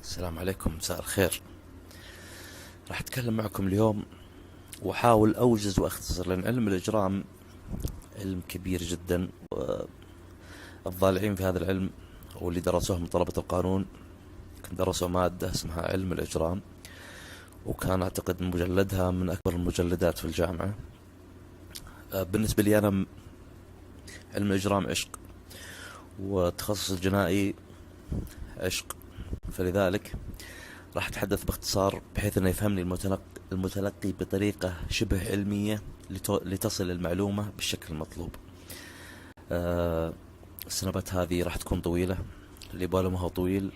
السلام عليكم، مساء الخير. راح أتكلم معكم اليوم وأحاول أوجز وأختصر، لأن علم الإجرام علم كبير جدا، والضالعين في هذا العلم واللي درسوه من طلبة القانون درسوا مادة اسمها علم الإجرام، وكان أعتقد مجلدها من أكبر المجلدات في الجامعة. بالنسبة لي أنا علم الإجرام عشق، والتخصص الجنائي عشق، فلذلك راح أتحدث باختصار بحيث أنه يفهمني المتلقي بطريقة شبه علمية لتصل المعلومة بالشكل المطلوب. السنبات هذه راح تكون طويلة، اللي باله ما هو طويل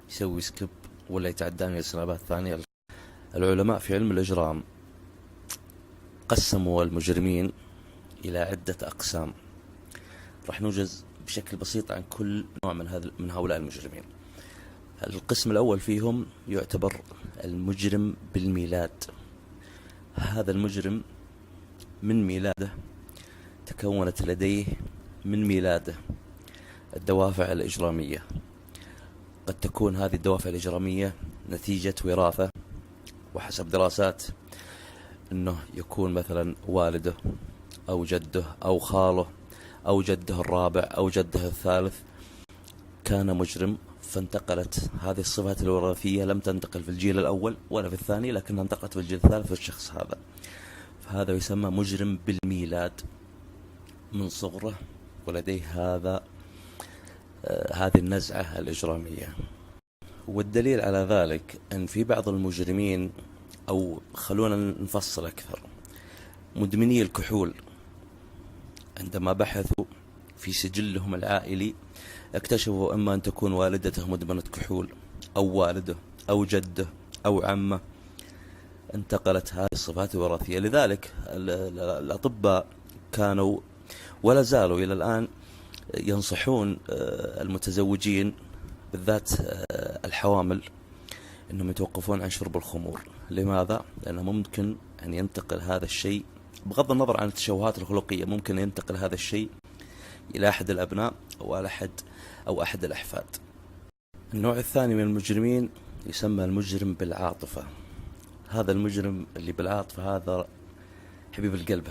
يسوي سكيب ولا يتعداني السنبات الثانية. العلماء في علم الإجرام قسموا المجرمين إلى عدة أقسام، راح نوجز بشكل بسيط عن كل نوع من هؤلاء المجرمين. القسم الأول فيهم يعتبر المجرم بالميلاد. هذا المجرم من ميلاده تكونت لديه من ميلاده الدوافع الإجرامية. قد تكون هذه الدوافع الإجرامية نتيجة وراثة، وحسب دراسات أنه يكون مثلا والده أو جده أو خاله أو جده الرابع أو جده الثالث كان مجرم، فانتقلت هذه الصفات الوراثية، لم تنتقل في الجيل الأول ولا في الثاني، لكنها انتقلت في الجيل الثالث في الشخص هذا. فهذا يسمى مجرم بالميلاد من صغره، ولديه هذه النزعة الإجرامية. والدليل على ذلك أن في بعض المجرمين، أو خلونا نفصل أكثر، مدمني الكحول عندما بحثوا في سجلهم العائلي اكتشفوا إما أن تكون والدته مدمنة كحول أو والده أو جده أو عمه، انتقلت هذه الصفات الوراثية. لذلك الأطباء كانوا ولا زالوا إلى الآن ينصحون المتزوجين بالذات الحوامل أنهم يتوقفون عن شرب الخمور. لماذا؟ لأنه ممكن أن ينتقل هذا الشيء، بغض النظر عن التشوهات الخلقية، ممكن ينتقل هذا الشيء إلى أحد الأبناء أو أحد الأحفاد. النوع الثاني من المجرمين يسمى المجرم بالعاطفة. هذا المجرم اللي بالعاطفة هذا حبيب القلب،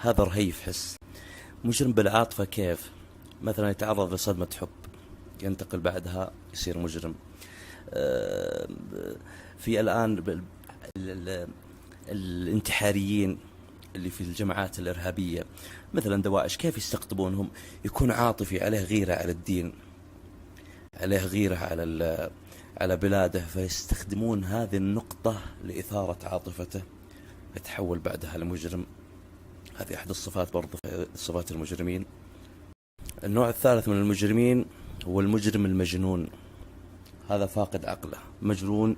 هذا رهيف حس. مجرم بالعاطفة كيف؟ مثلا يتعرض لصدمة حب، ينتقل بعدها يصير مجرم. في الآن الانتحاريين اللي في الجماعات الإرهابية مثلا دواعش، كيف يستقطبونهم؟ يكون عاطفي، عليه غيرة على الدين، عليه غيرة على بلاده، فيستخدمون هذه النقطة لإثارة عاطفته، يتحول بعدها لمجرم. هذه أحد الصفات برضو في صفات المجرمين. النوع الثالث من المجرمين هو المجرم المجنون. هذا فاقد عقله، مجنون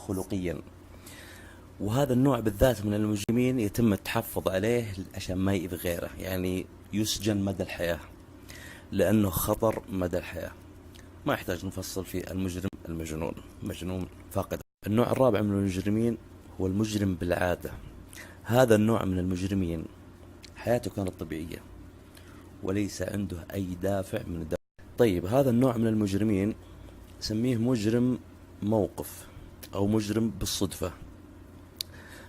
خلقيا، وهذا النوع بالذات من المجرمين يتم التحفظ عليه عشان ما يؤذي غيره، يعني يسجن مدى الحياة لأنه خطر مدى الحياة. ما يحتاج نفصل في المجرم المجنون، مجنون فاقد. النوع الرابع من المجرمين هو المجرم بالعادة. هذا النوع من المجرمين حياته كانت طبيعية وليس عنده أي دافع من الدافع. طيب، هذا النوع من المجرمين سميه مجرم موقف أو مجرم بالصدفة.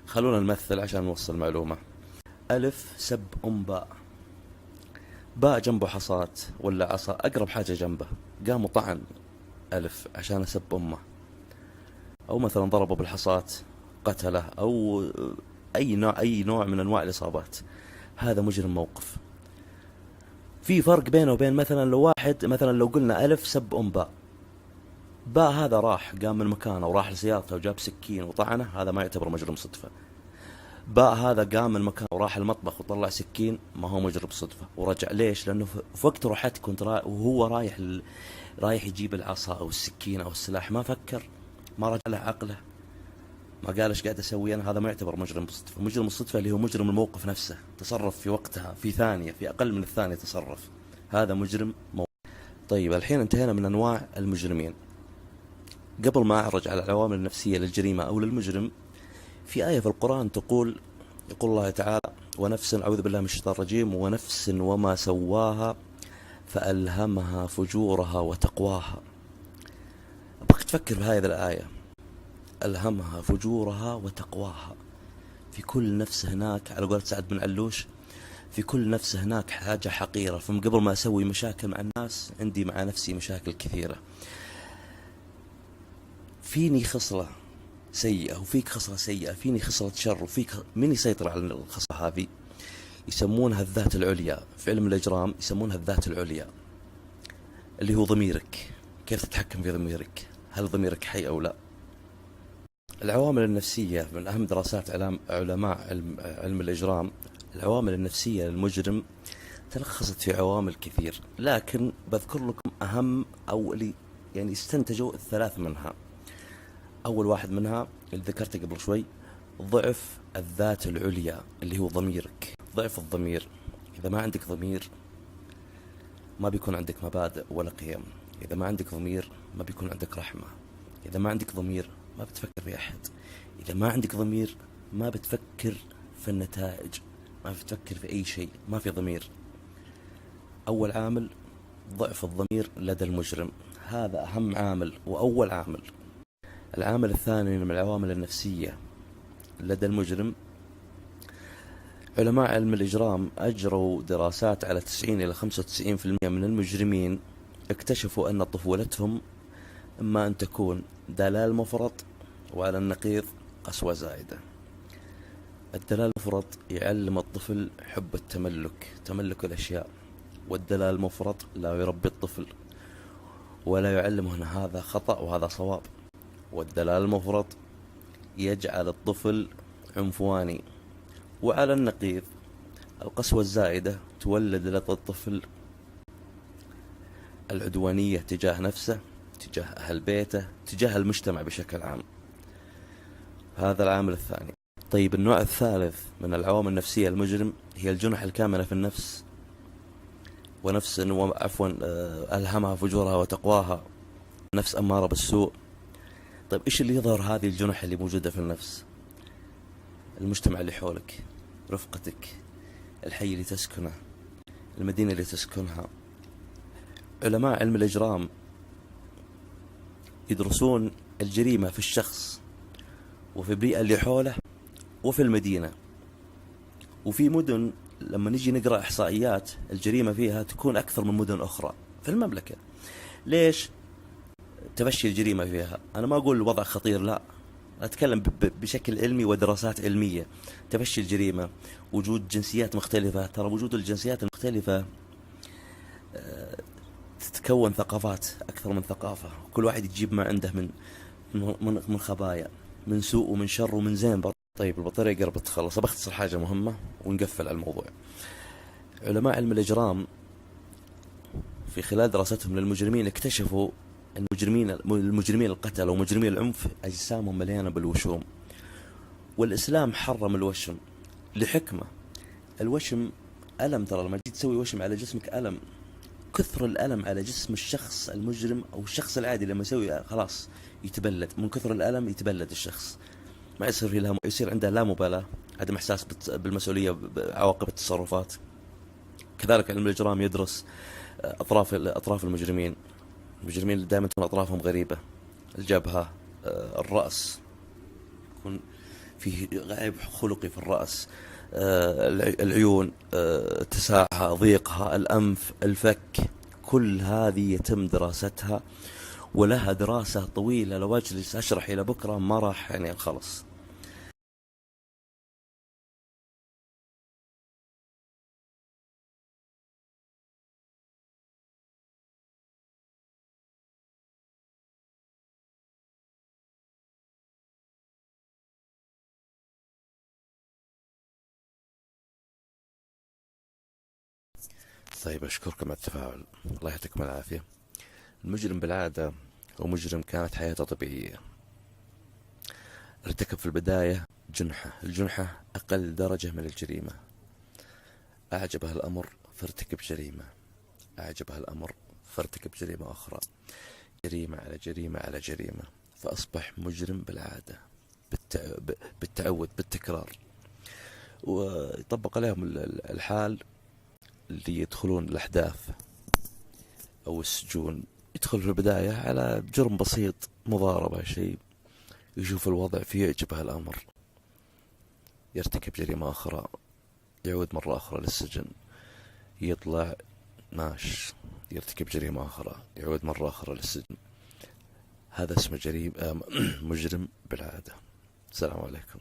خلونا نمثل عشان نوصل معلومة. ألف سب باء، باء جنبه حصاة ولا عصا، أقرب حاجة جنبه، قام طعن ألف عشان أسب أمه، أو مثلا ضربه بالحصاة قتله، أو أي نوع من أنواع الإصابات. هذا مجرم موقف. في فرق بينه وبين مثلا لو قلنا ألف سب باء، باء هذا راح قام من مكانه وراح لسيارته وجاب سكين وطعنه، هذا ما يعتبر مجرم صدفة. باء هذا قام من مكانه وراح المطبخ وطلع سكين، ما هو مجرم صدفة ورجع. ليش؟ لأنه في وقت روحت كنت وهو رايح يجيب العصا أو السكين أو السلاح، ما فكر، ما رجع له عقله، ما قال ايش قاعد اسوي انا. هذا ما يعتبر مجرم بالصدفة. مجرم الصدفة اللي هو مجرم الموقف نفسه، تصرف في وقتها، في ثانية، في اقل من الثانية تصرف، هذا مجرم موقف. طيب، الحين انتهينا من انواع المجرمين. قبل ما اعرج على العوامل النفسية للجريمة او للمجرم، في آية في القرآن يقول الله تعالى: ونفس، أعوذ بالله من الشيطان الرجيم، ونفس وما سواها فألهمها فجورها وتقواها. تفكر بهذه الآية: ألهمها فجورها وتقواها. في كل نفس هناك، على قولة سعد بن علوش، في كل نفس هناك حاجة حقيرة، فمن قبل ما أسوي مشاكل مع الناس عندي مع نفسي مشاكل كثيرة. فيني خصلة سيئة وفيك خصلة سيئة، فيني خصلة شر وفيك. من يسيطر على الخصلة هذه؟ يسمونها الذات العليا. في علم الإجرام يسمونها الذات العليا، اللي هو ضميرك. كيف تتحكم في ضميرك؟ هل ضميرك حي أو لا؟ العوامل النفسية من أهم دراسات علماء علم الإجرام. العوامل النفسية للمجرم تلخصت في عوامل كثير، لكن بذكر لكم أهم أو اللي يعني استنتجوا الثلاث منها. أول واحد منها اللي ذكرته قبل شوي: ضعف الذات العليا، اللي هو ضميرك. ضعف الضمير. إذا ما عندك ضمير ما بيكون عندك مبادئ ولا قيم. إذا ما عندك ضمير ما بيكون عندك رحمة. إذا ما عندك ضمير ما بتفكر في أحد. إذا ما عندك ضمير ما بتفكر في النتائج، ما بتفكر في أي شيء. ما في ضمير. أول عامل ضعف الضمير لدى المجرم، هذا أهم عامل وأول عامل. العامل الثاني من العوامل النفسية لدى المجرم: علماء علم الإجرام أجروا دراسات على 90 إلى 95% من المجرمين، اكتشفوا أن طفولتهم إما أن تكون دلال مفرط، وعلى النقيض قسوة زائدة. الدلال المفرط يعلم الطفل حب التملك، تملك الأشياء، والدلال المفرط لا يربي الطفل ولا يعلمه أن هذا خطأ وهذا صواب. والدلال المفرط يجعل الطفل عنفواني، وعلى النقيض القسوة الزائدة تولد لدى الطفل العدوانية تجاه نفسه، تجاه أهل بيته، تجاه المجتمع بشكل عام. هذا العامل الثاني. طيب، النوع الثالث من العوامل النفسية المجرم هي الجنح الكامنة في النفس، ونفس ألهمها فجورها وتقواها، نفس أمارة بالسوء. طيب، إيش اللي يظهر هذه الجنح اللي موجودة في النفس؟ المجتمع اللي حولك، رفقتك، الحي اللي تسكنه، المدينة اللي تسكنها. علماء علم الإجرام يدرسون الجريمة في الشخص وفي البيئة اللي حوله وفي المدينة. وفي مدن لما نجي نقرأ إحصائيات الجريمة فيها تكون أكثر من مدن أخرى في المملكة. ليش تفشي الجريمة فيها؟ أنا ما أقول الوضع خطير، لا، أتكلم بشكل علمي ودراسات علمية. تفشي الجريمة، وجود جنسيات مختلفة. ترى وجود الجنسيات المختلفة تتكون ثقافات أكثر من ثقافة، كل واحد يجيب ما عنده من خبايا، من سوء ومن شر ومن زين برضه. طيب، البطارية قربت تخلص، بختصر حاجة مهمة ونقفل على الموضوع. علماء علم الإجرام في خلال دراستهم للمجرمين اكتشفوا أن المجرمين القتل ومجرمين العنف أجسامهم مليانة بالوشوم، والإسلام حرم الوشم لحكمة. الوشم ألم، ترى لما تجي تسوي وشم على جسمك ألم. كثر الألم على جسم الشخص المجرم أو الشخص العادي لما يسوي خلاص يتبلد من كثر الألم، يتبلد الشخص، ما يصير عنده لا مبالاة، عدم إحساس بالمسؤولية بعواقب التصرفات. كذلك علم الإجرام يدرس أطراف المجرمين دائما تكون أطرافهم غريبة: الجبهة، الرأس، يكون فيه عيب خلقي في الرأس، العيون، اتساعها، ضيقها، الأنف، الفك. كل هذه يتم دراستها ولها دراسة طويلة، لو أجلس أشرح إلى بكرة ما راح يعني خلص. طيب، أشكركم على التفاعل، الله يعطيكم العافية. المجرم بالعادة هو مجرم كانت حياته طبيعية، ارتكب في البداية الجنحة أقل درجة من الجريمة، أعجبه الأمر فارتكب جريمة، أعجبه الأمر فارتكب جريمة أخرى، جريمة على جريمة على جريمة، فأصبح مجرم بالعادة، بالتعود، بالتكرار. ويطبق عليهم الحال اللي يدخلون الأحداث أو السجون يدخل في البداية على جرم بسيط، مضاربة، شيء، يشوف الوضع فيه يعجبه الأمر، يرتكب جريمة أخرى، يعود مرة أخرى للسجن، يطلع ماش، يرتكب جريمة أخرى، يعود مرة أخرى للسجن. هذا اسمه مجرم بالعادة. السلام عليكم.